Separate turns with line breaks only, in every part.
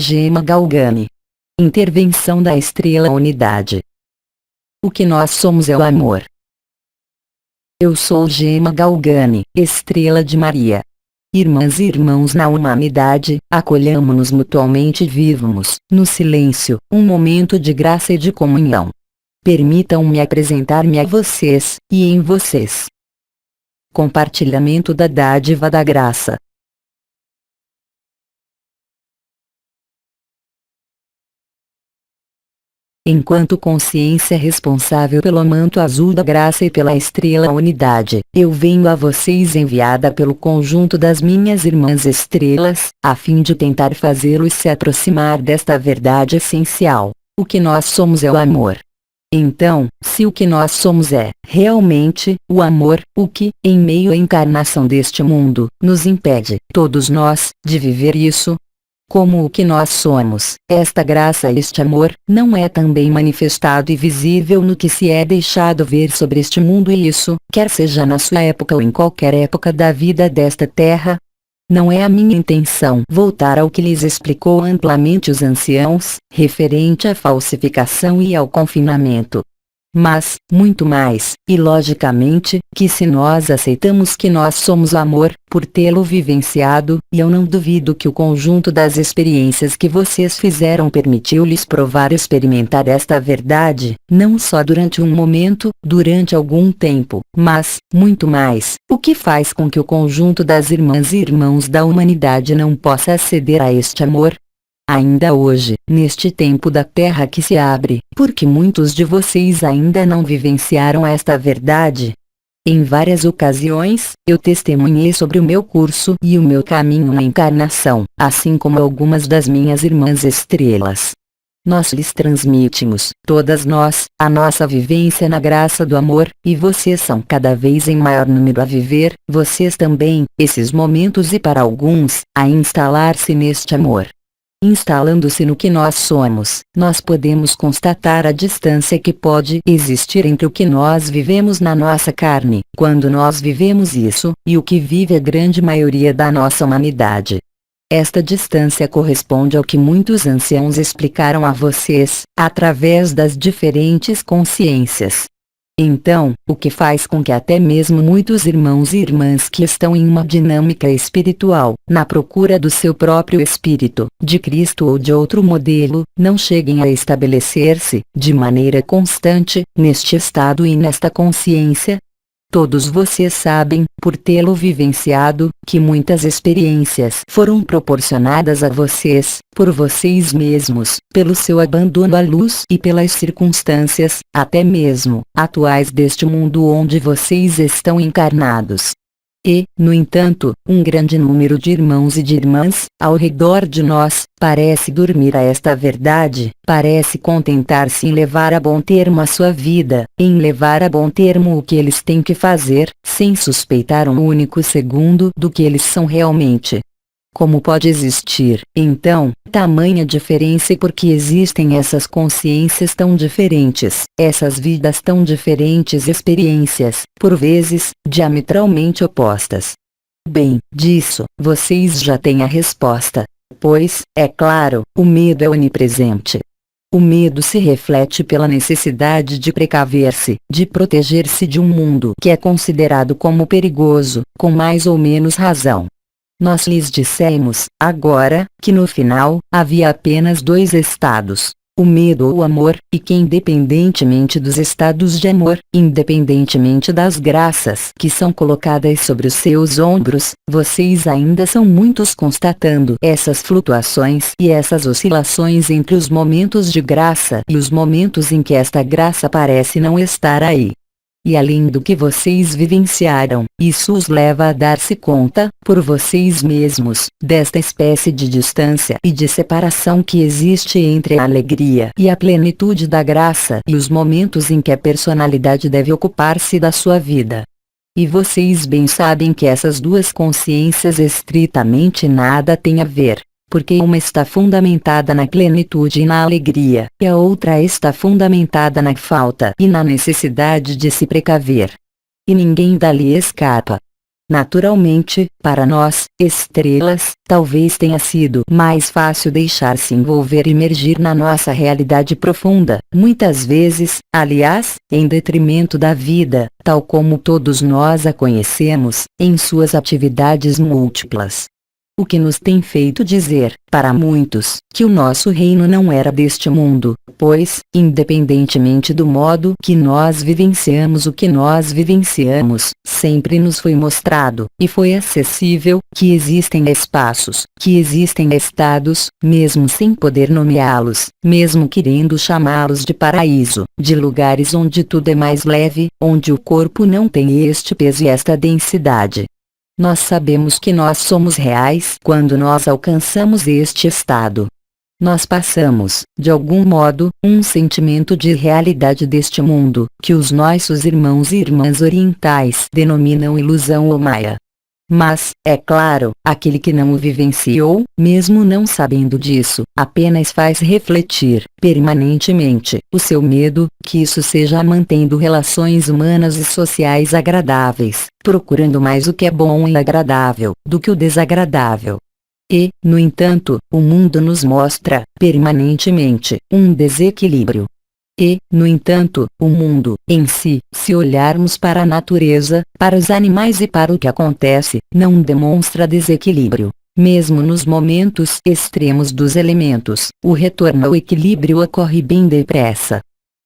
Gema Galgani. Intervenção da Estrela Unidade. O que nós somos é o amor. Eu sou Gema Galgani, Estrela de Maria. Irmãs e irmãos na humanidade, acolhamo-nos mutuamente e vivamos, no silêncio, um momento de graça e de comunhão. Permitam-me apresentar-me a vocês, e em vocês. Compartilhamento da dádiva da graça. Enquanto consciência responsável pelo manto azul da graça e pela estrela unidade, eu venho a vocês enviada pelo conjunto das minhas irmãs estrelas, a fim de tentar fazê-los se aproximar desta verdade essencial. O que nós somos é o amor. Então, se o que nós somos é, realmente, o amor, o que, em meio à encarnação deste mundo, nos impede, todos nós, de viver isso? Como o que nós somos, esta graça e este amor, não é também manifestado e visível no que se é deixado ver sobre este mundo e isso, quer seja na sua época ou em qualquer época da vida desta terra? Não é a minha intenção voltar ao que lhes explicou amplamente os anciãos, referente à falsificação e ao confinamento. Mas, muito mais, e logicamente, que se nós aceitamos que nós somos o amor, por tê-lo vivenciado, e eu não duvido que o conjunto das experiências que vocês fizeram permitiu-lhes provar e experimentar esta verdade, não só durante um momento, durante algum tempo, mas, muito mais, o que faz com que o conjunto das irmãs e irmãos da humanidade não possa aceder a este amor? Ainda hoje, neste tempo da Terra que se abre, porque muitos de vocês ainda não vivenciaram esta verdade. Em várias ocasiões, eu testemunhei sobre o meu curso e o meu caminho na encarnação, assim como algumas das minhas irmãs estrelas. Nós lhes transmitimos, todas nós, a nossa vivência na graça do amor, e vocês são cada vez em maior número a viver, vocês também, esses momentos e para alguns, a instalar-se neste amor. Instalando-se no que nós somos, nós podemos constatar a distância que pode existir entre o que nós vivemos na nossa carne, quando nós vivemos isso, e o que vive a grande maioria da nossa humanidade. Esta distância corresponde ao que muitos anciãos explicaram a vocês, através das diferentes consciências. Então, o que faz com que até mesmo muitos irmãos e irmãs que estão em uma dinâmica espiritual, na procura do seu próprio espírito, de Cristo ou de outro modelo, não cheguem a estabelecer-se, de maneira constante, neste estado e nesta consciência? Todos vocês sabem, por tê-lo vivenciado, que muitas experiências foram proporcionadas a vocês, por vocês mesmos, pelo seu abandono à luz e pelas circunstâncias, até mesmo, atuais deste mundo onde vocês estão encarnados. E, no entanto, um grande número de irmãos e de irmãs, ao redor de nós, parece dormir a esta verdade, parece contentar-se em levar a bom termo a sua vida, em levar a bom termo o que eles têm que fazer, sem suspeitar um único segundo do que eles são realmente. Como pode existir, então, tamanha diferença e por que existem essas consciências tão diferentes, essas vidas tão diferentes e experiências, por vezes, diametralmente opostas? Bem, disso, vocês já têm a resposta. Pois, é claro, o medo é onipresente. O medo se reflete pela necessidade de precaver-se, de proteger-se de um mundo que é considerado como perigoso, com mais ou menos razão. Nós lhes dissemos, agora, que no final, havia apenas dois estados, o medo ou o amor, e que independentemente dos estados de amor, independentemente das graças que são colocadas sobre os seus ombros, vocês ainda são muitos constatando essas flutuações e essas oscilações entre os momentos de graça e os momentos em que esta graça parece não estar aí. E além do que vocês vivenciaram, isso os leva a dar-se conta, por vocês mesmos, desta espécie de distância e de separação que existe entre a alegria e a plenitude da graça e os momentos em que a personalidade deve ocupar-se da sua vida. E vocês bem sabem que essas duas consciências estritamente nada têm a ver. Porque uma está fundamentada na plenitude e na alegria, e a outra está fundamentada na falta e na necessidade de se precaver. E ninguém dali escapa. Naturalmente, para nós, estrelas, talvez tenha sido mais fácil deixar-se envolver e imergir na nossa realidade profunda, muitas vezes, aliás, em detrimento da vida, tal como todos nós a conhecemos, em suas atividades múltiplas. O que nos tem feito dizer, para muitos, que o nosso reino não era deste mundo, pois, independentemente do modo que nós vivenciamos o que nós vivenciamos, sempre nos foi mostrado, e foi acessível, que existem espaços, que existem estados, mesmo sem poder nomeá-los, mesmo querendo chamá-los de paraíso, de lugares onde tudo é mais leve, onde o corpo não tem este peso e esta densidade. Nós sabemos que nós somos reais quando nós alcançamos este estado. Nós passamos, de algum modo, um sentimento de realidade deste mundo, que os nossos irmãos e irmãs orientais denominam ilusão ou maia. Mas, é claro, aquele que não o vivenciou, mesmo não sabendo disso, apenas faz refletir, permanentemente, o seu medo, que isso seja mantendo relações humanas e sociais agradáveis, procurando mais o que é bom e agradável, do que o desagradável. E, no entanto, o mundo nos mostra, permanentemente, um desequilíbrio. E, no entanto, o mundo, em si, se olharmos para a natureza, para os animais e para o que acontece, não demonstra desequilíbrio. Mesmo nos momentos extremos dos elementos, o retorno ao equilíbrio ocorre bem depressa.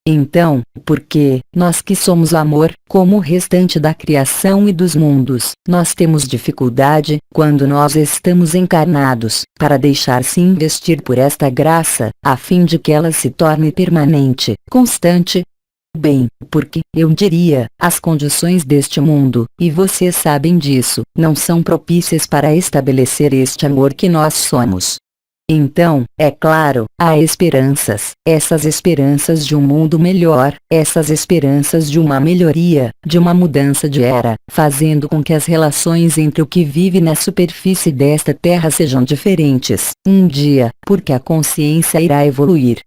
Então, por que, nós que somos amor, como o restante da criação e dos mundos, nós temos dificuldade, quando nós estamos encarnados, para deixar-se investir por esta graça, a fim de que ela se torne permanente, constante? Bem, porque, eu diria, as condições deste mundo, e vocês sabem disso, não são propícias para estabelecer este amor que nós somos. Então, é claro, há esperanças, essas esperanças de um mundo melhor, essas esperanças de uma melhoria, de uma mudança de era, fazendo com que as relações entre o que vive na superfície desta terra sejam diferentes, um dia, porque a consciência irá evoluir.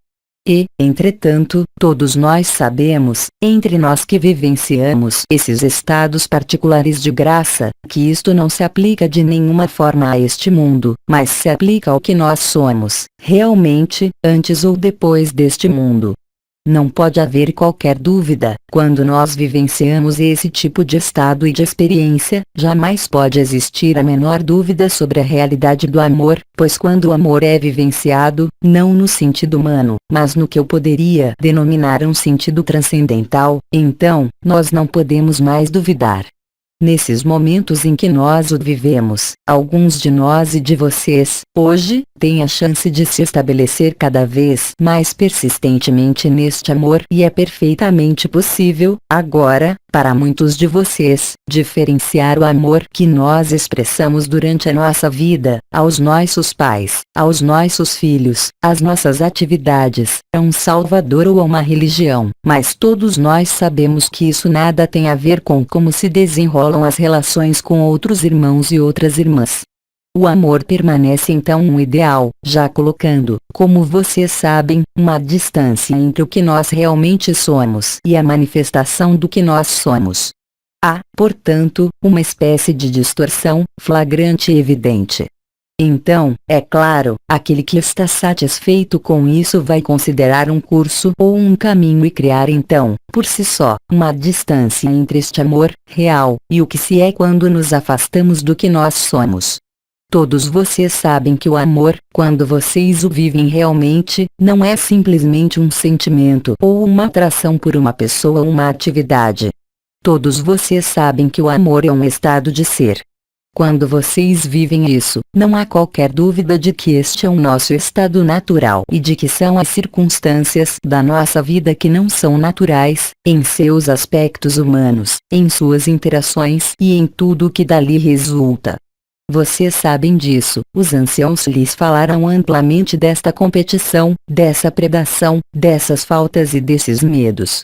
E, entretanto, todos nós sabemos, entre nós que vivenciamos esses estados particulares de graça, que isto não se aplica de nenhuma forma a este mundo, mas se aplica ao que nós somos, realmente, antes ou depois deste mundo. Não pode haver qualquer dúvida, quando nós vivenciamos esse tipo de estado e de experiência, jamais pode existir a menor dúvida sobre a realidade do amor, pois quando o amor é vivenciado, não no sentido humano, mas no que eu poderia denominar um sentido transcendental, então, nós não podemos mais duvidar. Nesses momentos em que nós o vivemos, alguns de nós e de vocês, hoje, têm a chance de se estabelecer cada vez mais persistentemente neste amor e é perfeitamente possível, agora, para muitos de vocês, diferenciar o amor que nós expressamos durante a nossa vida, aos nossos pais, aos nossos filhos, às nossas atividades, a um salvador ou a uma religião, mas todos nós sabemos que isso nada tem a ver com como se desenrolam as relações com outros irmãos e outras irmãs. O amor permanece então um ideal, já colocando, como vocês sabem, uma distância entre o que nós realmente somos e a manifestação do que nós somos. Há, portanto, uma espécie de distorção, flagrante e evidente. Então, é claro, aquele que está satisfeito com isso vai considerar um curso ou um caminho e criar então, por si só, uma distância entre este amor real e o que se é quando nos afastamos do que nós somos. Todos vocês sabem que o amor, quando vocês o vivem realmente, não é simplesmente um sentimento ou uma atração por uma pessoa ou uma atividade. Todos vocês sabem que o amor é um estado de ser. Quando vocês vivem isso, não há qualquer dúvida de que este é o nosso estado natural e de que são as circunstâncias da nossa vida que não são naturais, em seus aspectos humanos, em suas interações e em tudo o que dali resulta. Vocês sabem disso, os anciãos lhes falaram amplamente desta competição, dessa predação, dessas faltas e desses medos.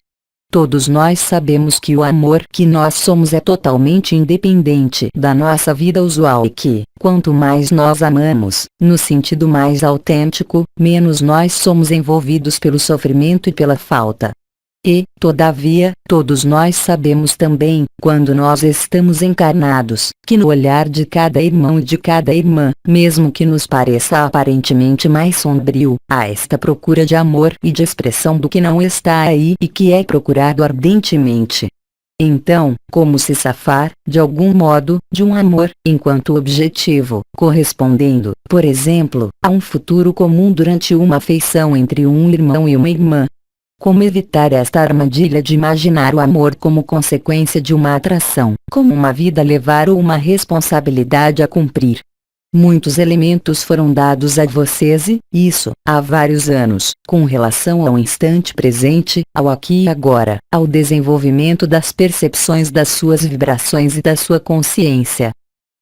Todos nós sabemos que o amor que nós somos é totalmente independente da nossa vida usual e que, quanto mais nós amamos, no sentido mais autêntico, menos nós somos envolvidos pelo sofrimento e pela falta. E, todavia, todos nós sabemos também, quando nós estamos encarnados, que no olhar de cada irmão e de cada irmã, mesmo que nos pareça aparentemente mais sombrio, há esta procura de amor e de expressão do que não está aí e que é procurado ardentemente. Então, como se safar, de algum modo, de um amor, enquanto objetivo, correspondendo, por exemplo, a um futuro comum durante uma afeição entre um irmão e uma irmã? Como evitar esta armadilha de imaginar o amor como consequência de uma atração, como uma vida a levar ou uma responsabilidade a cumprir? Muitos elementos foram dados a vocês e, isso, há vários anos, com relação ao instante presente, ao aqui e agora, ao desenvolvimento das percepções das suas vibrações e da sua consciência.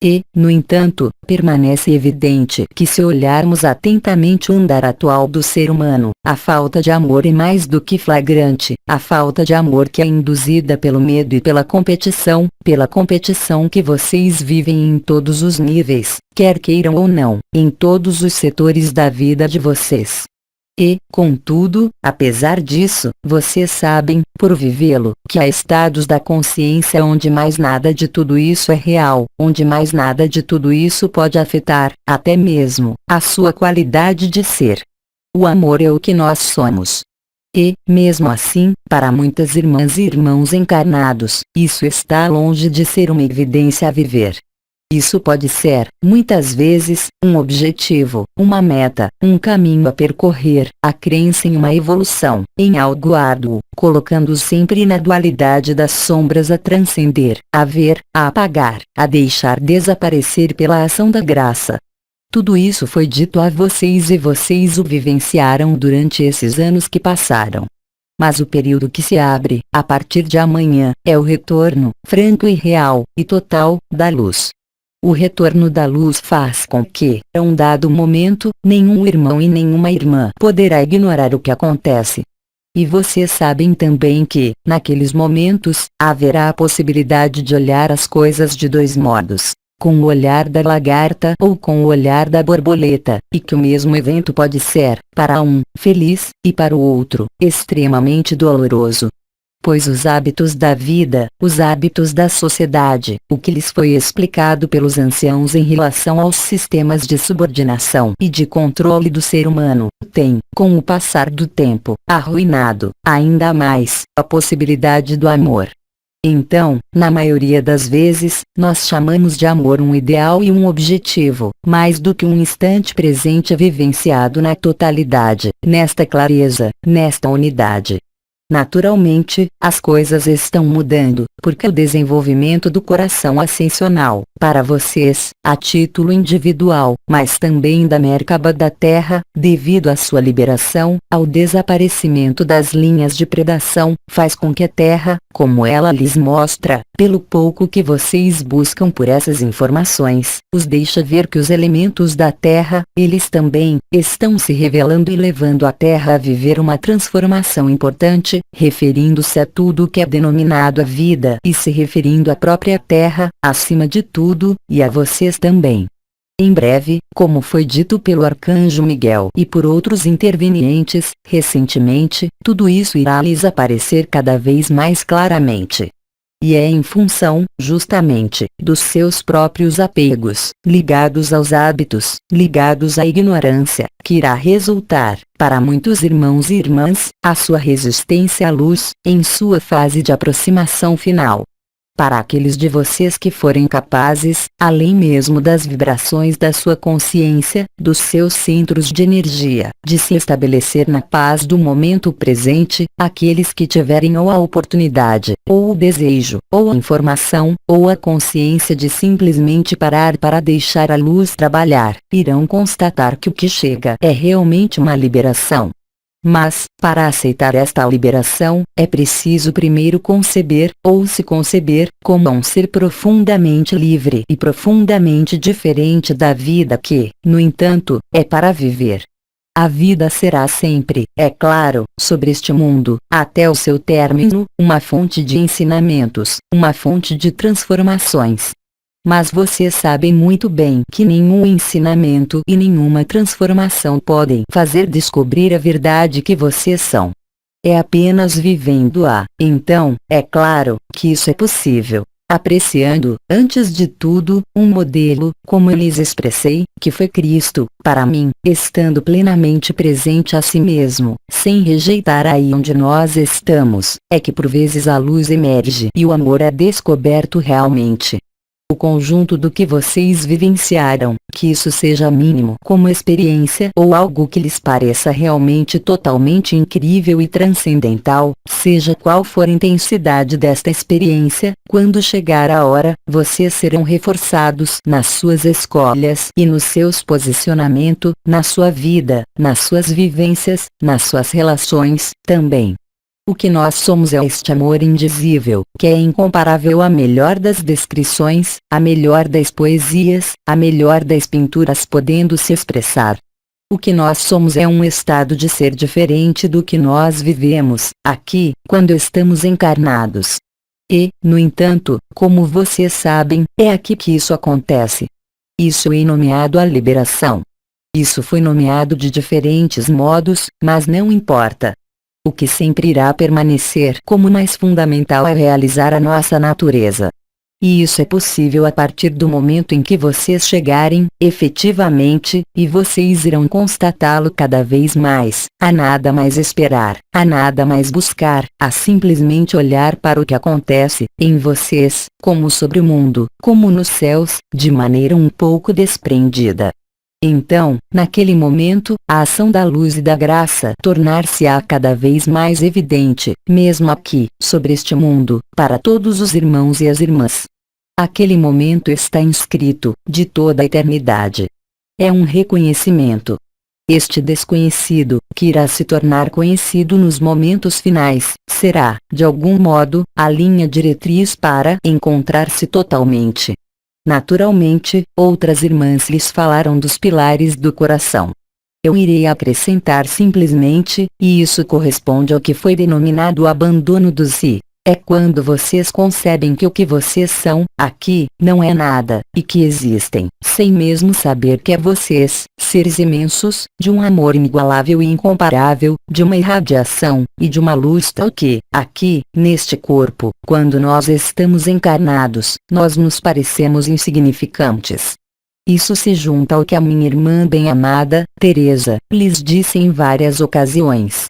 E, no entanto, permanece evidente que se olharmos atentamente o andar atual do ser humano, a falta de amor é mais do que flagrante, a falta de amor que é induzida pelo medo e pela competição que vocês vivem em todos os níveis, quer queiram ou não, em todos os setores da vida de vocês. E, contudo, apesar disso, vocês sabem, por vivê-lo, que há estados da consciência onde mais nada de tudo isso é real, onde mais nada de tudo isso pode afetar, até mesmo, a sua qualidade de ser. O amor é o que nós somos. E, mesmo assim, para muitas irmãs e irmãos encarnados, isso está longe de ser uma evidência a viver. Isso pode ser, muitas vezes, um objetivo, uma meta, um caminho a percorrer, a crença em uma evolução, em algo árduo, colocando-os sempre na dualidade das sombras a transcender, a ver, a apagar, a deixar desaparecer pela ação da graça. Tudo isso foi dito a vocês e vocês o vivenciaram durante esses anos que passaram. Mas o período que se abre, a partir de amanhã, é o retorno, franco e real, e total, da luz. O retorno da luz faz com que, a um dado momento, nenhum irmão e nenhuma irmã poderá ignorar o que acontece. E vocês sabem também que, naqueles momentos, haverá a possibilidade de olhar as coisas de dois modos, com o olhar da lagarta ou com o olhar da borboleta, e que o mesmo evento pode ser, para um, feliz, e para o outro, extremamente doloroso. Pois os hábitos da vida, os hábitos da sociedade, o que lhes foi explicado pelos anciãos em relação aos sistemas de subordinação e de controle do ser humano, tem, com o passar do tempo, arruinado, ainda mais, a possibilidade do amor. Então, na maioria das vezes, nós chamamos de amor um ideal e um objetivo, mais do que um instante presente vivenciado na totalidade, nesta clareza, nesta unidade. Naturalmente, as coisas estão mudando, porque o desenvolvimento do coração ascensional, para vocês, a título individual, mas também da Merkaba da Terra, devido à sua liberação, ao desaparecimento das linhas de predação, faz com que a Terra, como ela lhes mostra, pelo pouco que vocês buscam por essas informações, os deixa ver que os elementos da Terra, eles também, estão se revelando e levando a Terra a viver uma transformação importante, referindo-se a tudo o que é denominado a vida e se referindo à própria Terra, acima de tudo, e a vocês também. Em breve, como foi dito pelo Arcanjo Miguel e por outros intervenientes, recentemente, tudo isso irá lhes aparecer cada vez mais claramente. E é em função, justamente, dos seus próprios apegos, ligados aos hábitos, ligados à ignorância, que irá resultar, para muitos irmãos e irmãs, a sua resistência à luz, em sua fase de aproximação final. Para aqueles de vocês que forem capazes, além mesmo das vibrações da sua consciência, dos seus centros de energia, de se estabelecer na paz do momento presente, aqueles que tiverem ou a oportunidade, ou o desejo, ou a informação, ou a consciência de simplesmente parar para deixar a luz trabalhar, irão constatar que o que chega é realmente uma liberação. Mas, para aceitar esta liberação, é preciso primeiro conceber, ou se conceber, como um ser profundamente livre e profundamente diferente da vida que, no entanto, é para viver. A vida será sempre, é claro, sobre este mundo, até o seu término, uma fonte de ensinamentos, uma fonte de transformações. Mas vocês sabem muito bem que nenhum ensinamento e nenhuma transformação podem fazer descobrir a verdade que vocês são. É apenas vivendo-a. Então, é claro que isso é possível. Apreciando, antes de tudo, um modelo, como eu lhes expressei, que foi Cristo, para mim, estando plenamente presente a si mesmo, sem rejeitar aí onde nós estamos, é que por vezes a luz emerge e o amor é descoberto realmente. O conjunto do que vocês vivenciaram, que isso seja mínimo como experiência ou algo que lhes pareça realmente totalmente incrível e transcendental, seja qual for a intensidade desta experiência, quando chegar a hora, vocês serão reforçados nas suas escolhas e no seus posicionamento, na sua vida, nas suas vivências, nas suas relações, também. O que nós somos é este amor indizível, que é incomparável à melhor das descrições, à melhor das poesias, à melhor das pinturas podendo se expressar. O que nós somos é um estado de ser diferente do que nós vivemos, aqui, quando estamos encarnados. E, no entanto, como vocês sabem, é aqui que isso acontece. Isso é nomeado a liberação. Isso foi nomeado de diferentes modos, mas não importa. O que sempre irá permanecer como mais fundamental é realizar a nossa natureza. E isso é possível a partir do momento em que vocês chegarem, efetivamente, e vocês irão constatá-lo cada vez mais, a nada mais esperar, a nada mais buscar, a simplesmente olhar para o que acontece, em vocês, como sobre o mundo, como nos céus, de maneira um pouco desprendida. Então, naquele momento, a ação da luz e da graça tornar-se-á cada vez mais evidente, mesmo aqui, sobre este mundo, para todos os irmãos e as irmãs. Aquele momento está inscrito, de toda a eternidade. É um reconhecimento. Este desconhecido, que irá se tornar conhecido nos momentos finais, será, de algum modo, a linha diretriz para encontrar-se totalmente. Naturalmente, outras irmãs lhes falaram dos pilares do coração. Eu irei acrescentar simplesmente, e isso corresponde ao que foi denominado o abandono do si. É quando vocês concebem que o que vocês são, aqui, não é nada, e que existem, sem mesmo saber que é vocês, seres imensos, de um amor inigualável e incomparável, de uma irradiação, e de uma luz tal que, aqui, neste corpo, quando nós estamos encarnados, nós nos parecemos insignificantes. Isso se junta ao que a minha irmã bem-amada, Teresa, lhes disse em várias ocasiões.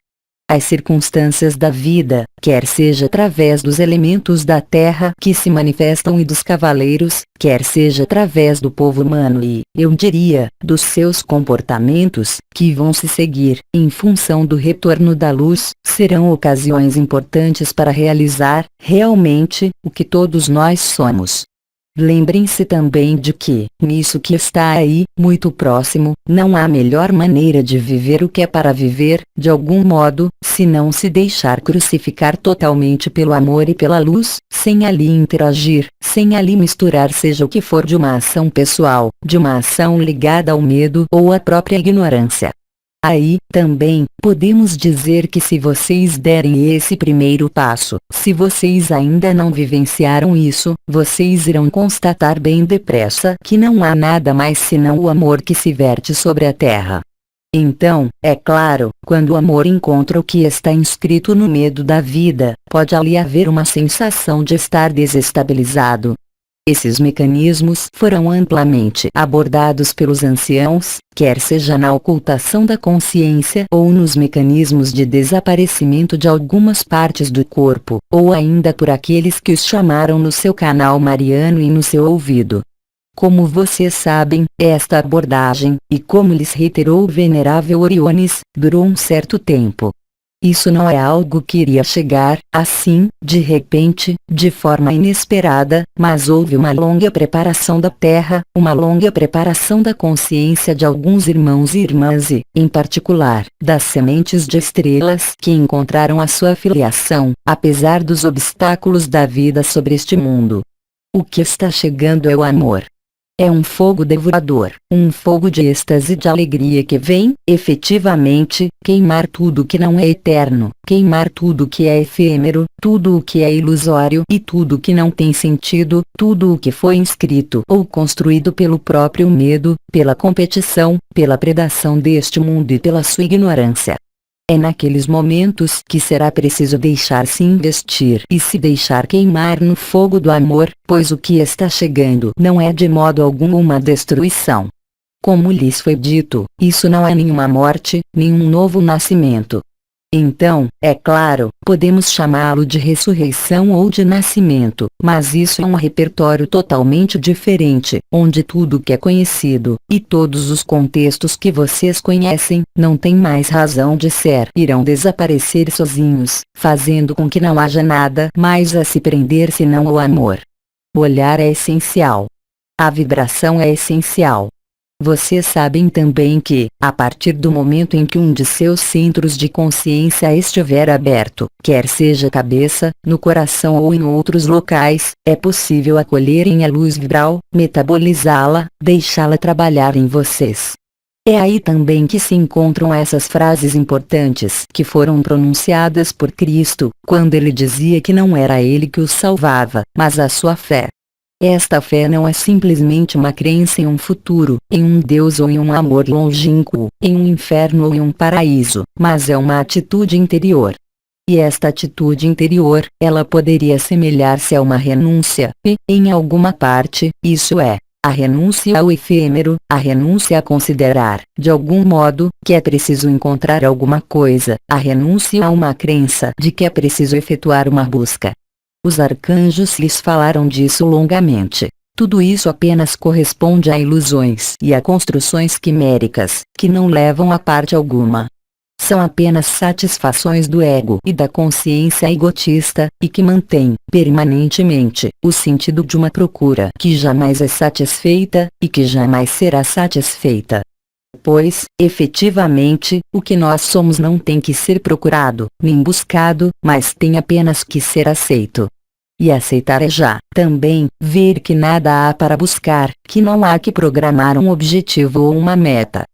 As circunstâncias da vida, quer seja através dos elementos da terra que se manifestam e dos cavaleiros, quer seja através do povo humano e, eu diria, dos seus comportamentos, que vão se seguir, em função do retorno da luz, serão ocasiões importantes para realizar, realmente, o que todos nós somos. Lembrem-se também de que, nisso que está aí, muito próximo, não há melhor maneira de viver o que é para viver, de algum modo, se não se deixar crucificar totalmente pelo amor e pela luz, sem ali interagir, sem ali misturar seja o que for de uma ação pessoal, de uma ação ligada ao medo ou à própria ignorância. Aí, também, podemos dizer que se vocês derem esse primeiro passo, se vocês ainda não vivenciaram isso, vocês irão constatar bem depressa que não há nada mais senão o amor que se verte sobre a terra. Então, é claro, quando o amor encontra o que está inscrito no medo da vida, pode ali haver uma sensação de estar desestabilizado. Esses mecanismos foram amplamente abordados pelos anciãos, quer seja na ocultação da consciência ou nos mecanismos de desaparecimento de algumas partes do corpo, ou ainda por aqueles que os chamaram no seu canal mariano e no seu ouvido. Como vocês sabem, esta abordagem, e como lhes reiterou o venerável Oriones, durou um certo tempo. Isso não é algo que iria chegar, assim, de repente, de forma inesperada, mas houve uma longa preparação da Terra, uma longa preparação da consciência de alguns irmãos e irmãs e, em particular, das sementes de estrelas que encontraram a sua filiação, apesar dos obstáculos da vida sobre este mundo. O que está chegando é o amor. É um fogo devorador, um fogo de êxtase e de alegria que vem, efetivamente, queimar tudo que não é eterno, queimar tudo que é efêmero, tudo o que é ilusório e tudo que não tem sentido, tudo o que foi inscrito ou construído pelo próprio medo, pela competição, pela predação deste mundo e pela sua ignorância. É naqueles momentos que será preciso deixar-se investir e se deixar queimar no fogo do amor, pois o que está chegando não é de modo algum uma destruição. Como lhes foi dito, isso não é nenhuma morte, nenhum novo nascimento. Então, é claro, podemos chamá-lo de ressurreição ou de nascimento, mas isso é um repertório totalmente diferente, onde tudo que é conhecido, e todos os contextos que vocês conhecem, não têm mais razão de ser, irão desaparecer sozinhos, fazendo com que não haja nada mais a se prender senão o amor. O olhar é essencial. A vibração é essencial. Vocês sabem também que, a partir do momento em que um de seus centros de consciência estiver aberto, quer seja cabeça, no coração ou em outros locais, é possível acolherem a luz vibral, metabolizá-la, deixá-la trabalhar em vocês. É aí também que se encontram essas frases importantes que foram pronunciadas por Cristo, quando ele dizia que não era ele que os salvava, mas a sua fé. Esta fé não é simplesmente uma crença em um futuro, em um Deus ou em um amor longínquo, em um inferno ou em um paraíso, mas é uma atitude interior. E esta atitude interior, ela poderia assemelhar-se a uma renúncia, e, em alguma parte, isso é, a renúncia ao efêmero, a renúncia a considerar, de algum modo, que é preciso encontrar alguma coisa, a renúncia a uma crença de que é preciso efetuar uma busca. Os arcanjos lhes falaram disso longamente. Tudo isso apenas corresponde a ilusões e a construções quiméricas, que não levam a parte alguma. São apenas satisfações do ego e da consciência egotista, e que mantêm, permanentemente, o sentido de uma procura que jamais é satisfeita, e que jamais será satisfeita. Pois, efetivamente, o que nós somos não tem que ser procurado, nem buscado, mas tem apenas que ser aceito. E aceitar é já, também, ver que nada há para buscar, que não há que programar um objetivo ou uma meta.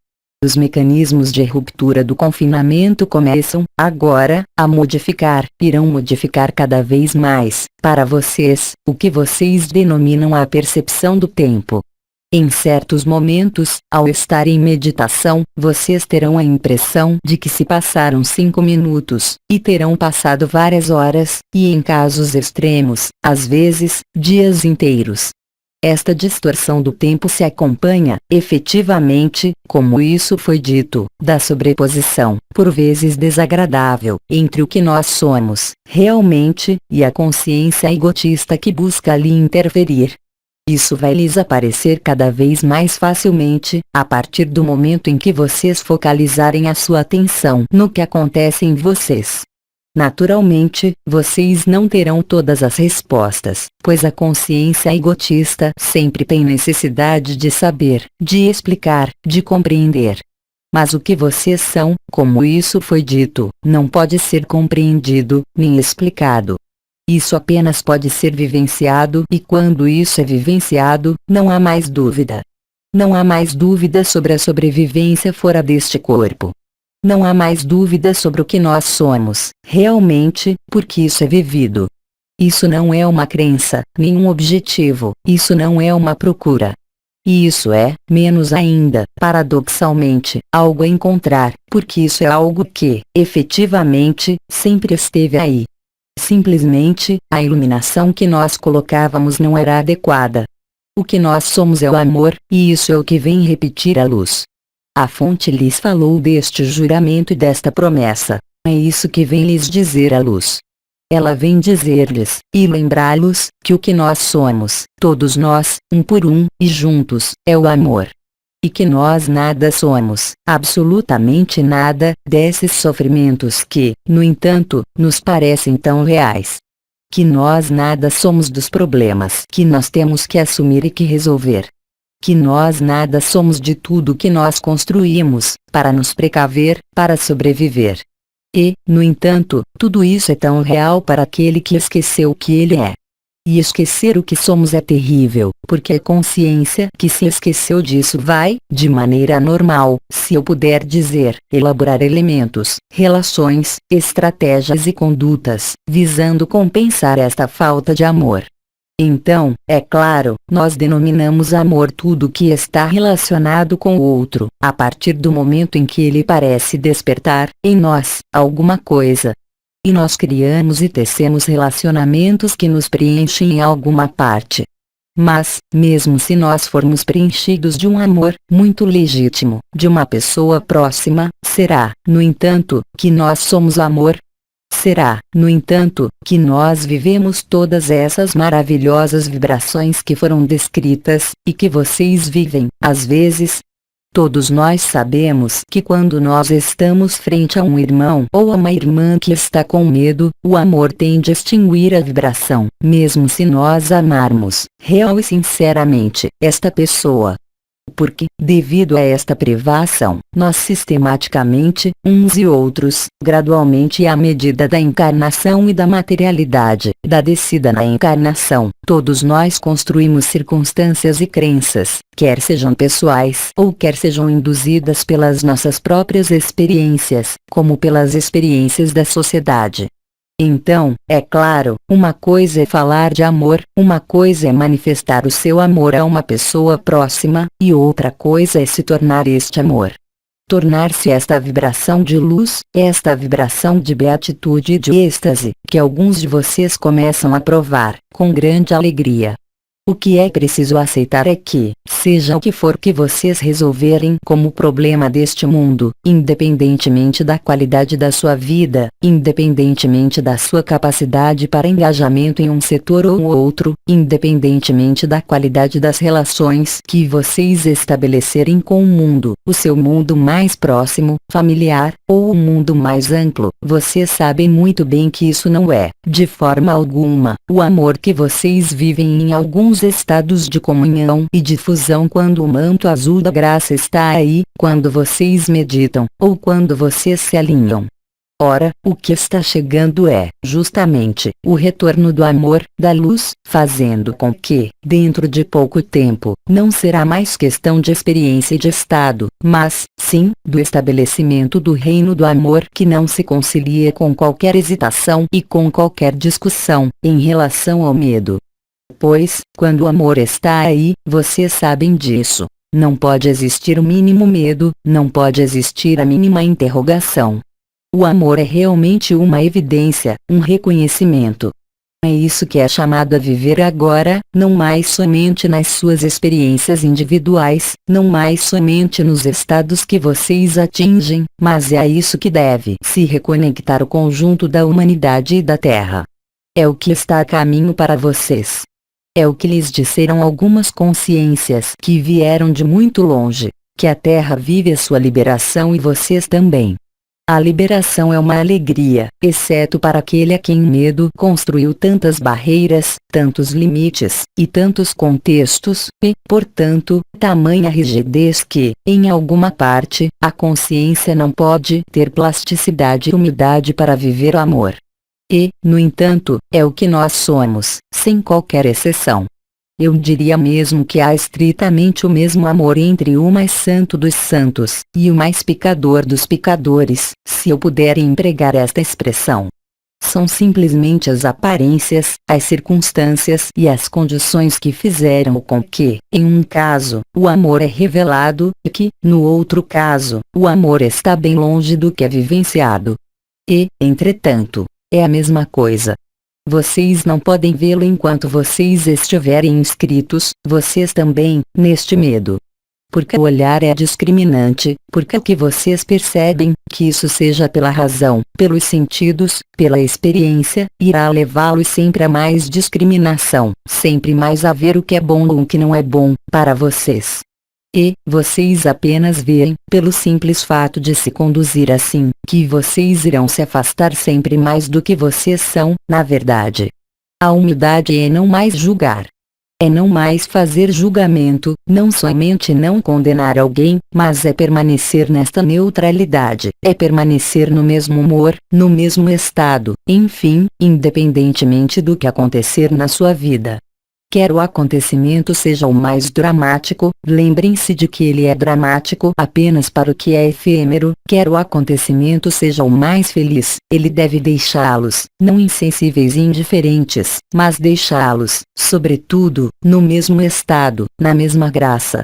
Os mecanismos de ruptura do confinamento começam, agora, a modificar, irão modificar cada vez mais, para vocês, o que vocês denominam a percepção do tempo. Em certos momentos, ao estar em meditação, vocês terão a impressão de que se passaram 5 minutos, e terão passado várias horas, e em casos extremos, às vezes, dias inteiros. Esta distorção do tempo se acompanha, efetivamente, como isso foi dito, da sobreposição, por vezes desagradável, entre o que nós somos, realmente, e a consciência egotista que busca ali interferir. Isso vai lhes aparecer cada vez mais facilmente, a partir do momento em que vocês focalizarem a sua atenção no que acontece em vocês. Naturalmente, vocês não terão todas as respostas, pois a consciência egotista sempre tem necessidade de saber, de explicar, de compreender. Mas o que vocês são, como isso foi dito, não pode ser compreendido, nem explicado. Isso apenas pode ser vivenciado, e quando isso é vivenciado, não há mais dúvida. Não há mais dúvida sobre a sobrevivência fora deste corpo. Não há mais dúvida sobre o que nós somos, realmente, porque isso é vivido. Isso não é uma crença, nem um objetivo, isso não é uma procura. E isso é, menos ainda, paradoxalmente, algo a encontrar, porque isso é algo que, efetivamente, sempre esteve aí. Simplesmente, a iluminação que nós colocávamos não era adequada. O que nós somos é o amor, e isso é o que vem repetir a luz. A fonte lhes falou deste juramento e desta promessa. É isso que vem lhes dizer a luz. Ela vem dizer-lhes, e lembrá-los, que o que nós somos, todos nós, um por um, e juntos, é o amor. E que nós nada somos, absolutamente nada, desses sofrimentos que, no entanto, nos parecem tão reais. Que nós nada somos dos problemas que nós temos que assumir e que resolver. Que nós nada somos de tudo que nós construímos, para nos precaver, para sobreviver. E, no entanto, tudo isso é tão real para aquele que esqueceu o que ele é. E esquecer o que somos é terrível, porque a consciência que se esqueceu disso vai, de maneira normal, se eu puder dizer, elaborar elementos, relações, estratégias e condutas, visando compensar esta falta de amor. Então, é claro, nós denominamos amor tudo que está relacionado com o outro, a partir do momento em que ele parece despertar, em nós, alguma coisa. E nós criamos e tecemos relacionamentos que nos preenchem em alguma parte. Mas, mesmo se nós formos preenchidos de um amor, muito legítimo, de uma pessoa próxima, será, no entanto, que nós somos amor? Será, no entanto, que nós vivemos todas essas maravilhosas vibrações que foram descritas, e que vocês vivem, às vezes? Todos nós sabemos que quando nós estamos frente a um irmão ou a uma irmã que está com medo, o amor tende a extinguir a vibração, mesmo se nós amarmos, real e sinceramente, esta pessoa. Porque, devido a esta privação, nós sistematicamente, uns e outros, gradualmente e à medida da encarnação e da materialidade, da descida na encarnação, todos nós construímos circunstâncias e crenças, quer sejam pessoais ou quer sejam induzidas pelas nossas próprias experiências, como pelas experiências da sociedade. Então, é claro, uma coisa é falar de amor, uma coisa é manifestar o seu amor a uma pessoa próxima, e outra coisa é se tornar este amor. Tornar-se esta vibração de luz, esta vibração de beatitude e de êxtase, que alguns de vocês começam a provar, com grande alegria. O que é preciso aceitar é que, seja o que for que vocês resolverem como problema deste mundo, independentemente da qualidade da sua vida, independentemente da sua capacidade para engajamento em um setor ou outro, independentemente da qualidade das relações que vocês estabelecerem com o mundo, o seu mundo mais próximo, familiar, ou o mundo mais amplo, vocês sabem muito bem que isso não é, de forma alguma, o amor que vocês vivem em alguns estados de comunhão e difusão quando o manto azul da graça está aí, quando vocês meditam, ou quando vocês se alinham. Ora, o que está chegando é, justamente, o retorno do amor, da luz, fazendo com que, dentro de pouco tempo, não será mais questão de experiência e de estado, mas, sim, do estabelecimento do reino do amor que não se concilia com qualquer hesitação e com qualquer discussão, em relação ao medo. Pois, quando o amor está aí, vocês sabem disso. Não pode existir o mínimo medo, não pode existir a mínima interrogação. O amor é realmente uma evidência, um reconhecimento. É isso que é chamado a viver agora, não mais somente nas suas experiências individuais, não mais somente nos estados que vocês atingem, mas é a isso que deve se reconectar o conjunto da humanidade e da Terra. É o que está a caminho para vocês. É o que lhes disseram algumas consciências que vieram de muito longe, que a Terra vive a sua liberação e vocês também. A liberação é uma alegria, exceto para aquele a quem medo construiu tantas barreiras, tantos limites, e tantos contextos, e, portanto, tamanha rigidez que, em alguma parte, a consciência não pode ter plasticidade e umidade para viver o amor. E, no entanto, é o que nós somos, sem qualquer exceção. Eu diria mesmo que há estritamente o mesmo amor entre o mais santo dos santos, e o mais pecador dos pecadores, se eu puder empregar esta expressão. São simplesmente as aparências, as circunstâncias e as condições que fizeram com que, em um caso, o amor é revelado, e que, no outro caso, o amor está bem longe do que é vivenciado. E, entretanto, é a mesma coisa. Vocês não podem vê-lo enquanto vocês estiverem inscritos, vocês também, neste medo. Porque o olhar é discriminante, porque o que vocês percebem, que isso seja pela razão, pelos sentidos, pela experiência, irá levá-los sempre a mais discriminação, sempre mais a ver o que é bom ou o que não é bom, para vocês. E, vocês apenas veem, pelo simples fato de se conduzir assim, que vocês irão se afastar sempre mais do que vocês são, na verdade. A humildade é não mais julgar. É não mais fazer julgamento, não somente não condenar alguém, mas é permanecer nesta neutralidade, é permanecer no mesmo humor, no mesmo estado, enfim, independentemente do que acontecer na sua vida. Quer o acontecimento seja o mais dramático, lembrem-se de que ele é dramático apenas para o que é efêmero. Quer o acontecimento seja o mais feliz, ele deve deixá-los, não insensíveis e indiferentes, mas deixá-los, sobretudo, no mesmo estado, na mesma graça.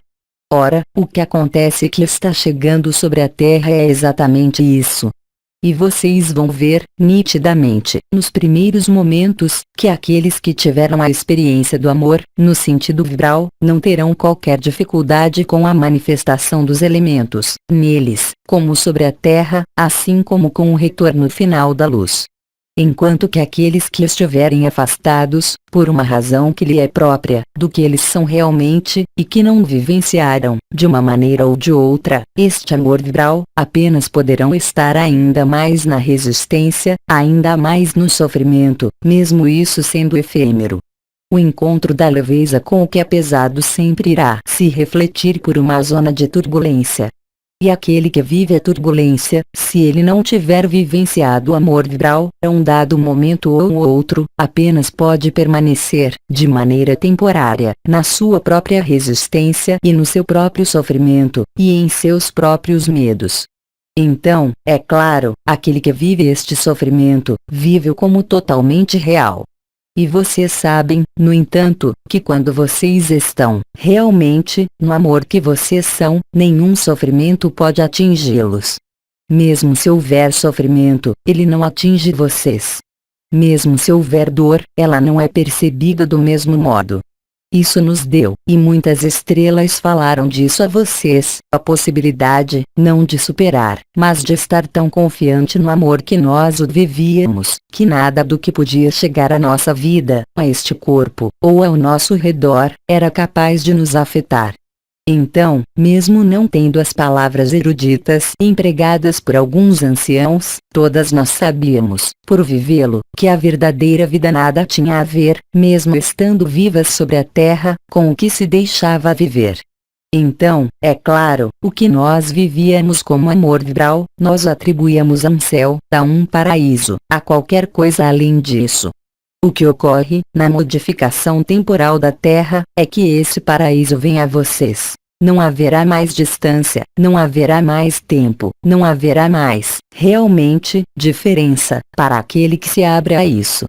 Ora, o que acontece que está chegando sobre a Terra é exatamente isso. E vocês vão ver, nitidamente, nos primeiros momentos, que aqueles que tiveram a experiência do amor, no sentido vibral, não terão qualquer dificuldade com a manifestação dos elementos, neles, como sobre a Terra, assim como com o retorno final da luz. Enquanto que aqueles que estiverem afastados, por uma razão que lhe é própria, do que eles são realmente, e que não vivenciaram, de uma maneira ou de outra, este amor vibral, apenas poderão estar ainda mais na resistência, ainda mais no sofrimento, mesmo isso sendo efêmero. O encontro da leveza com o que é pesado sempre irá se refletir por uma zona de turbulência. E aquele que vive a turbulência, se ele não tiver vivenciado o amor vibral, a um dado momento ou outro, apenas pode permanecer, de maneira temporária, na sua própria resistência e no seu próprio sofrimento, e em seus próprios medos. Então, é claro, aquele que vive este sofrimento, vive-o como totalmente real. E vocês sabem, no entanto, que quando vocês estão, realmente, no amor que vocês são, nenhum sofrimento pode atingi-los. Mesmo se houver sofrimento, ele não atinge vocês. Mesmo se houver dor, ela não é percebida do mesmo modo. Isso nos deu, e muitas estrelas falaram disso a vocês, a possibilidade, não de superar, mas de estar tão confiante no amor que nós o vivíamos, que nada do que podia chegar à nossa vida, a este corpo, ou ao nosso redor, era capaz de nos afetar. Então, mesmo não tendo as palavras eruditas empregadas por alguns anciãos, todas nós sabíamos, por vivê-lo, que a verdadeira vida nada tinha a ver, mesmo estando vivas sobre a Terra, com o que se deixava viver. Então, é claro, o que nós vivíamos como amor vibral, nós atribuíamos a um céu, a um paraíso, a qualquer coisa além disso. O que ocorre, na modificação temporal da Terra, é que esse paraíso vem a vocês. Não haverá mais distância, não haverá mais tempo, não haverá mais, realmente, diferença, para aquele que se abre a isso.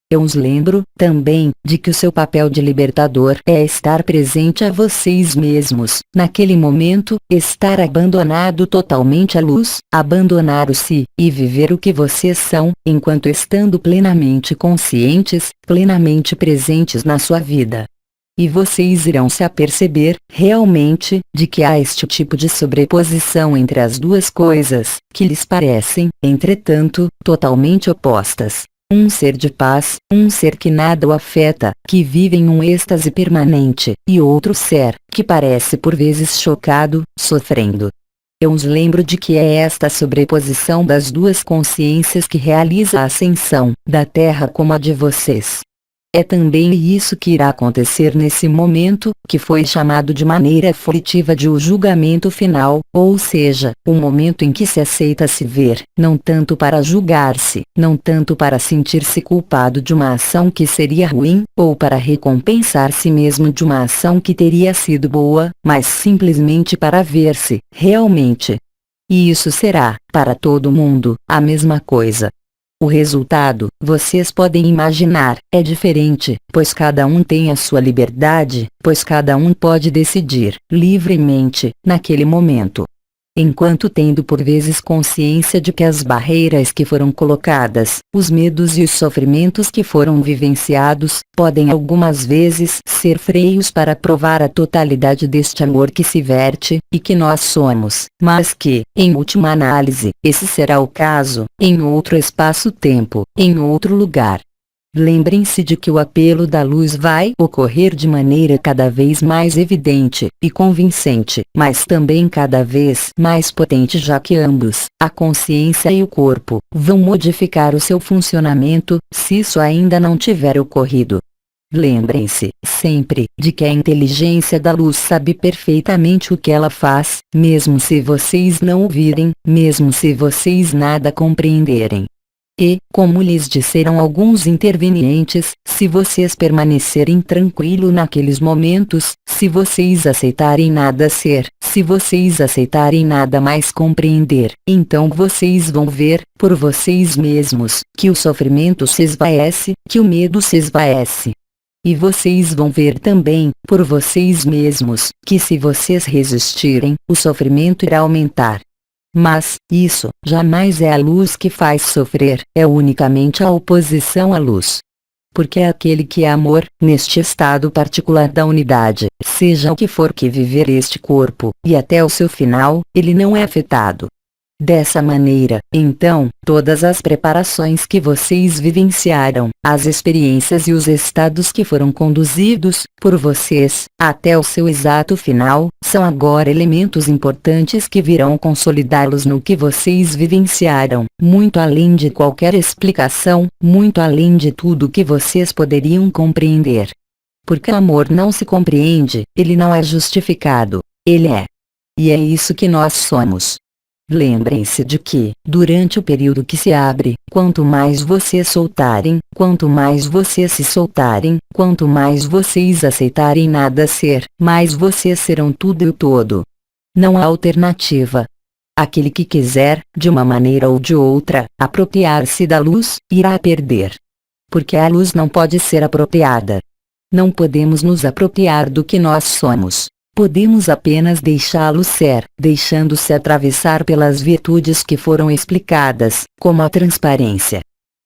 Eu os lembro, também, de que o seu papel de libertador é estar presente a vocês mesmos, naquele momento, estar abandonado totalmente à luz, abandonar o si, e viver o que vocês são, enquanto estando plenamente conscientes, plenamente presentes na sua vida. E vocês irão se aperceber, realmente, de que há este tipo de sobreposição entre as duas coisas, que lhes parecem, entretanto, totalmente opostas. Um ser de paz, um ser que nada o afeta, que vive em um êxtase permanente, e outro ser, que parece por vezes chocado, sofrendo. Eu os lembro de que é esta sobreposição das duas consciências que realiza a ascensão, da Terra como a de vocês. É também isso que irá acontecer nesse momento, que foi chamado de maneira aflitiva de o julgamento final, ou seja, o momento em que se aceita se ver, não tanto para julgar-se, não tanto para sentir-se culpado de uma ação que seria ruim, ou para recompensar si mesmo de uma ação que teria sido boa, mas simplesmente para ver-se, realmente. E isso será, para todo mundo, a mesma coisa. O resultado, vocês podem imaginar, é diferente, pois cada um tem a sua liberdade, pois cada um pode decidir, livremente, naquele momento. Enquanto tendo por vezes consciência de que as barreiras que foram colocadas, os medos e os sofrimentos que foram vivenciados, podem algumas vezes ser freios para provar a totalidade deste amor que se verte, e que nós somos, mas que, em última análise, esse será o caso, em outro espaço-tempo, em outro lugar. Lembrem-se de que o apelo da luz vai ocorrer de maneira cada vez mais evidente e convincente, mas também cada vez mais potente, já que ambos, a consciência e o corpo, vão modificar o seu funcionamento, se isso ainda não tiver ocorrido. Lembrem-se, sempre, de que a inteligência da luz sabe perfeitamente o que ela faz, mesmo se vocês não o virem, mesmo se vocês nada compreenderem. E, como lhes disseram alguns intervenientes, se vocês permanecerem tranquilo naqueles momentos, se vocês aceitarem nada ser, se vocês aceitarem nada mais compreender, então vocês vão ver, por vocês mesmos, que o sofrimento se esvaece, que o medo se esvaece. E vocês vão ver também, por vocês mesmos, que se vocês resistirem, o sofrimento irá aumentar. Mas, isso, jamais é a luz que faz sofrer, é unicamente a oposição à luz. Porque é aquele que é amor, neste estado particular da unidade, seja o que for que viver este corpo, e até o seu final, ele não é afetado. Dessa maneira, então, todas as preparações que vocês vivenciaram, as experiências e os estados que foram conduzidos, por vocês, até o seu exato final, são agora elementos importantes que virão consolidá-los no que vocês vivenciaram, muito além de qualquer explicação, muito além de tudo que vocês poderiam compreender. Porque o amor não se compreende, ele não é justificado, ele é. E é isso que nós somos. Lembrem-se de que, durante o período que se abre, quanto mais vocês soltarem, quanto mais vocês se soltarem, quanto mais vocês aceitarem nada ser, mais vocês serão tudo e o todo. Não há alternativa. Aquele que quiser, de uma maneira ou de outra, apropriar-se da luz, irá perder. Porque a luz não pode ser apropriada. Não podemos nos apropriar do que nós somos. Podemos apenas deixá-lo ser, deixando-se atravessar pelas virtudes que foram explicadas, como a transparência.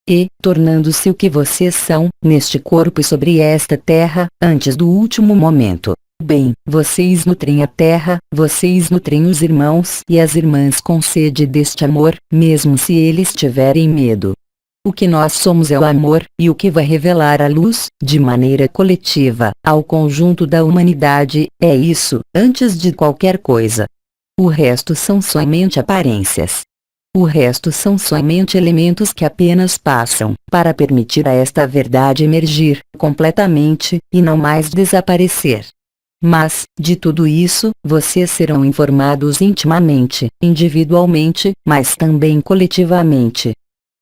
E, tornando-se o que vocês são, neste corpo e sobre esta terra, antes do último momento. Bem, vocês nutrem a terra, vocês nutrem os irmãos e as irmãs com sede deste amor, mesmo se eles tiverem medo. O que nós somos é o amor, e o que vai revelar a luz, de maneira coletiva, ao conjunto da humanidade, é isso, antes de qualquer coisa. O resto são somente aparências. O resto são somente elementos que apenas passam, para permitir a esta verdade emergir, completamente, e não mais desaparecer. Mas, de tudo isso, vocês serão informados intimamente, individualmente, mas também coletivamente.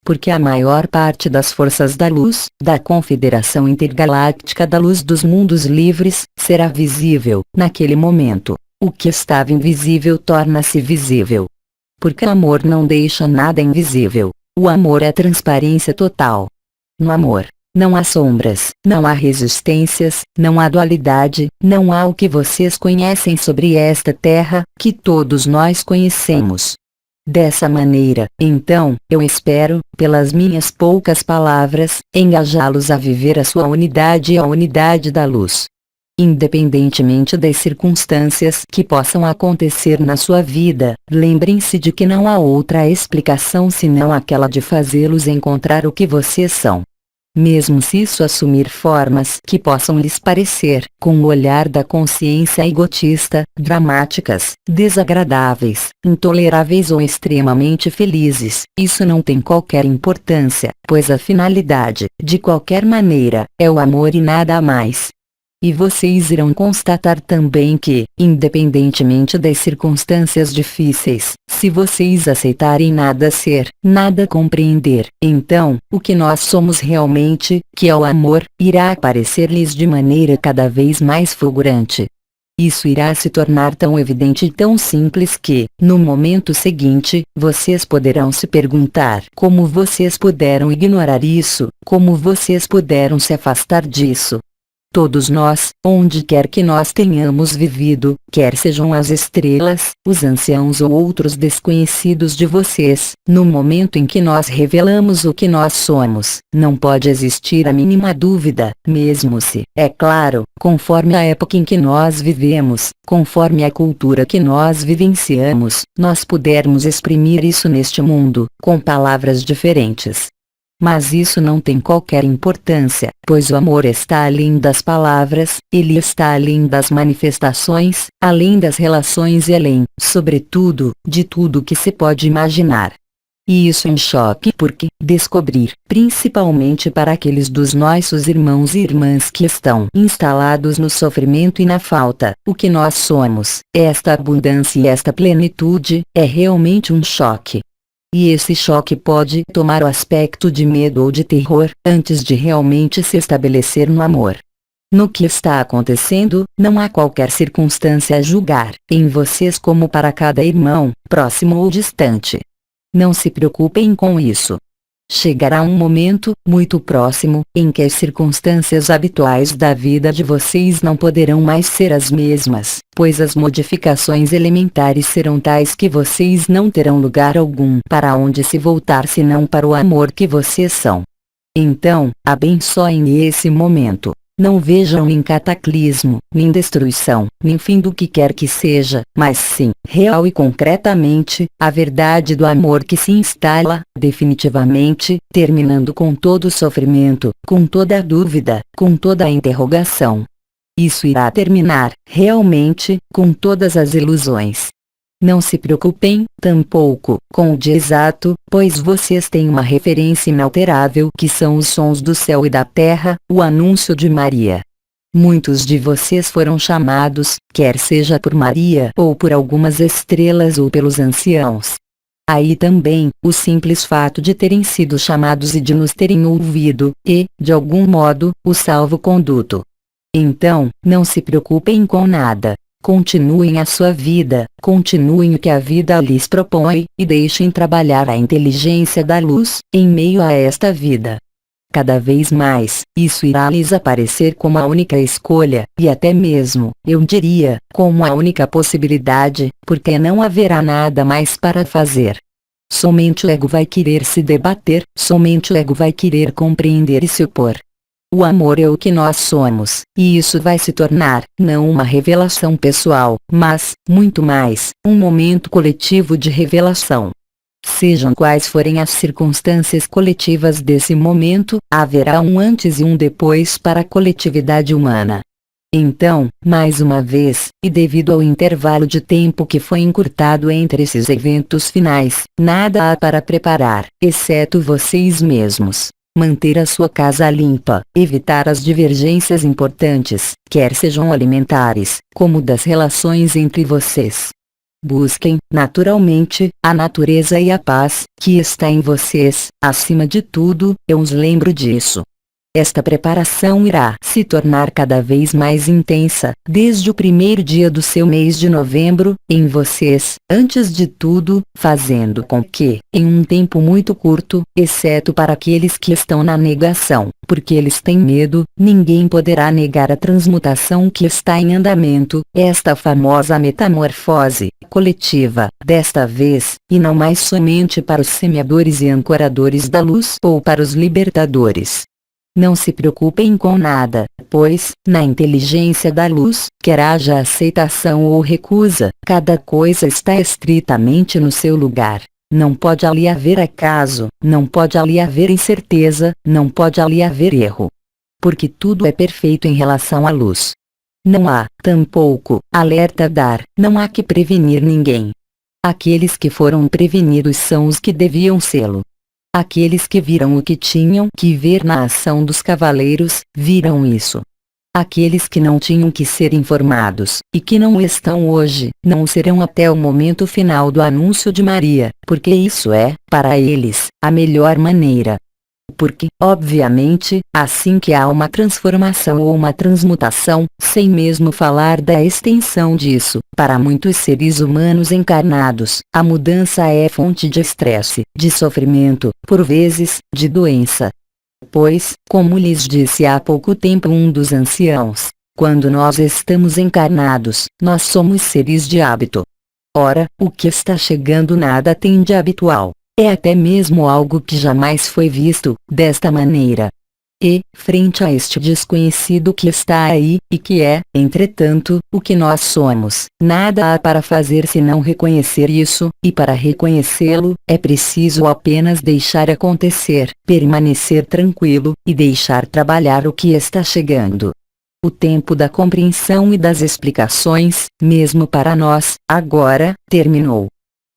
Porque a maior parte das forças da luz, da Confederação Intergaláctica da Luz dos Mundos Livres, será visível, naquele momento. O que estava invisível torna-se visível. Porque o amor não deixa nada invisível. O amor é transparência total. No amor, não há sombras, não há resistências, não há dualidade, não há o que vocês conhecem sobre esta terra, que todos nós conhecemos. Dessa maneira, então, eu espero, pelas minhas poucas palavras, engajá-los a viver a sua unidade e a unidade da luz. Independentemente das circunstâncias que possam acontecer na sua vida, lembrem-se de que não há outra explicação senão aquela de fazê-los encontrar o que vocês são. Mesmo se isso assumir formas que possam lhes parecer, com o olhar da consciência egotista, dramáticas, desagradáveis, intoleráveis ou extremamente felizes, isso não tem qualquer importância, pois a finalidade, de qualquer maneira, é o amor e nada mais. E vocês irão constatar também que, independentemente das circunstâncias difíceis, se vocês aceitarem nada ser, nada compreender, então, o que nós somos realmente, que é o amor, irá aparecer-lhes de maneira cada vez mais fulgurante. Isso irá se tornar tão evidente e tão simples que, no momento seguinte, vocês poderão se perguntar como vocês puderam ignorar isso, como vocês puderam se afastar disso. Todos nós, onde quer que nós tenhamos vivido, quer sejam as estrelas, os anciãos ou outros desconhecidos de vocês, no momento em que nós revelamos o que nós somos, não pode existir a mínima dúvida, mesmo se, é claro, conforme a época em que nós vivemos, conforme a cultura que nós vivenciamos, nós pudermos exprimir isso neste mundo, com palavras diferentes. Mas isso não tem qualquer importância, pois o amor está além das palavras, ele está além das manifestações, além das relações e além, sobretudo, de tudo que se pode imaginar. E isso em choque porque, descobrir, principalmente para aqueles dos nossos irmãos e irmãs que estão instalados no sofrimento e na falta, o que nós somos, esta abundância e esta plenitude, é realmente um choque. E esse choque pode tomar o aspecto de medo ou de terror, antes de realmente se estabelecer no amor. No que está acontecendo, não há qualquer circunstância a julgar, em vocês como para cada irmão, próximo ou distante. Não se preocupem com isso. Chegará um momento, muito próximo, em que as circunstâncias habituais da vida de vocês não poderão mais ser as mesmas, pois as modificações elementares serão tais que vocês não terão lugar algum para onde se voltar senão para o amor que vocês são. Então, abençoem esse momento. Não vejam nem cataclismo, nem destruição, nem fim do que quer que seja, mas sim, real e concretamente, a verdade do amor que se instala, definitivamente, terminando com todo o sofrimento, com toda a dúvida, com toda a interrogação. Isso irá terminar, realmente, com todas as ilusões. Não se preocupem, tampouco, com o dia exato, pois vocês têm uma referência inalterável que são os sons do céu e da terra, o anúncio de Maria. Muitos de vocês foram chamados, quer seja por Maria ou por algumas estrelas ou pelos anciãos. Aí também, o simples fato de terem sido chamados e de nos terem ouvido, e, de algum modo, o salvo-conduto. Então, não se preocupem com nada. Continuem a sua vida, continuem o que a vida lhes propõe, e deixem trabalhar a inteligência da luz, em meio a esta vida. Cada vez mais, isso irá lhes aparecer como a única escolha, e até mesmo, eu diria, como a única possibilidade, porque não haverá nada mais para fazer. Somente o ego vai querer se debater, somente o ego vai querer compreender e se opor. O amor é o que nós somos, e isso vai se tornar, não uma revelação pessoal, mas, muito mais, um momento coletivo de revelação. Sejam quais forem as circunstâncias coletivas desse momento, haverá um antes e um depois para a coletividade humana. Então, mais uma vez, e devido ao intervalo de tempo que foi encurtado entre esses eventos finais, nada há para preparar, exceto vocês mesmos. Manter a sua casa limpa, evitar as divergências importantes, quer sejam alimentares, como das relações entre vocês. Busquem, naturalmente, a natureza e a paz, que está em vocês, acima de tudo, eu os lembro disso. Esta preparação irá se tornar cada vez mais intensa, desde o primeiro dia do seu mês de novembro, em vocês, antes de tudo, fazendo com que, em um tempo muito curto, exceto para aqueles que estão na negação, porque eles têm medo, ninguém poderá negar a transmutação que está em andamento, esta famosa metamorfose coletiva, desta vez, e não mais somente para os semeadores e ancoradores da luz ou para os libertadores. Não se preocupem com nada, pois, na inteligência da luz, quer haja aceitação ou recusa, cada coisa está estritamente no seu lugar. Não pode ali haver acaso, não pode ali haver incerteza, não pode ali haver erro. Porque tudo é perfeito em relação à luz. Não há, tampouco, alerta a dar, não há que prevenir ninguém. Aqueles que foram prevenidos são os que deviam sê-lo. Aqueles que viram o que tinham que ver na ação dos cavaleiros, viram isso. Aqueles que não tinham que ser informados, e que não estão hoje, não serão até o momento final do anúncio de Maria, porque isso é, para eles, a melhor maneira. Porque, obviamente, assim que há uma transformação ou uma transmutação, sem mesmo falar da extensão disso, para muitos seres humanos encarnados, a mudança é fonte de estresse, de sofrimento, por vezes, de doença. Pois, como lhes disse há pouco tempo um dos anciãos, quando nós estamos encarnados, nós somos seres de hábito. Ora, o que está chegando nada tem de habitual. É até mesmo algo que jamais foi visto, desta maneira. E, frente a este desconhecido que está aí, e que é, entretanto, o que nós somos, nada há para fazer senão reconhecer isso, e para reconhecê-lo, é preciso apenas deixar acontecer, permanecer tranquilo, e deixar trabalhar o que está chegando. O tempo da compreensão e das explicações, mesmo para nós, agora, terminou.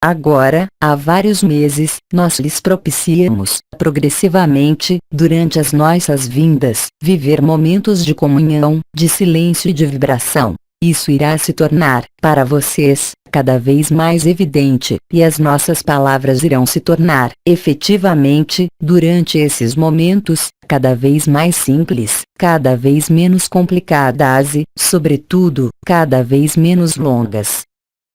Agora, há vários meses, nós lhes propiciamos, progressivamente, durante as nossas vindas, viver momentos de comunhão, de silêncio e de vibração. Isso irá se tornar, para vocês, cada vez mais evidente, e as nossas palavras irão se tornar, efetivamente, durante esses momentos, cada vez mais simples, cada vez menos complicadas e, sobretudo, cada vez menos longas.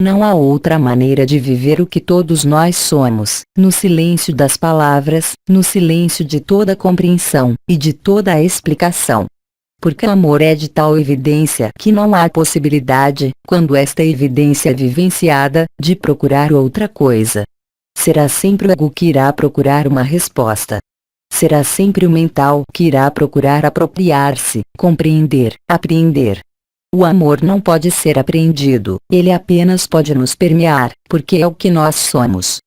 Não há outra maneira de viver o que todos nós somos, no silêncio das palavras, no silêncio de toda compreensão, e de toda a explicação. Porque o amor é de tal evidência que não há possibilidade, quando esta evidência é vivenciada, de procurar outra coisa. Será sempre o ego que irá procurar uma resposta. Será sempre o mental que irá procurar apropriar-se, compreender, apreender. O amor não pode ser apreendido, ele apenas pode nos permear, porque é o que nós somos.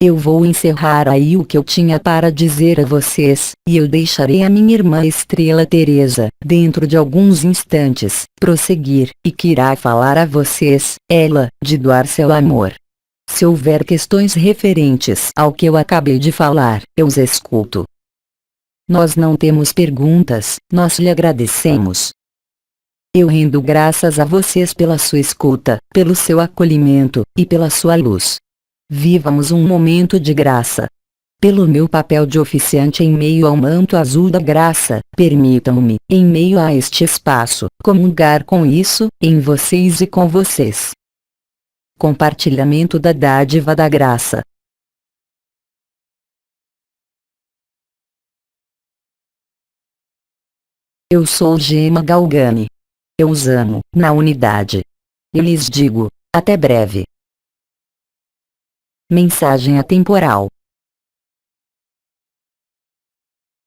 Eu vou encerrar aí o que eu tinha para dizer a vocês, e eu deixarei a minha irmã Estrela Teresa, dentro de alguns instantes, prosseguir, e que irá falar a vocês, ela, de doar seu amor. Se houver questões referentes ao que eu acabei de falar, eu os escuto. Nós não temos perguntas, nós lhe agradecemos. Eu rendo graças a vocês pela sua escuta, pelo seu acolhimento, e pela sua luz. Vivamos um momento de graça. Pelo meu papel de oficiante em meio ao manto azul da graça, permitam-me, em meio a este espaço, comungar com isso, em vocês e com vocês. Compartilhamento da dádiva da graça. Eu sou Gema Galgani. Eu os amo, na unidade. E lhes digo, até breve. Mensagem atemporal.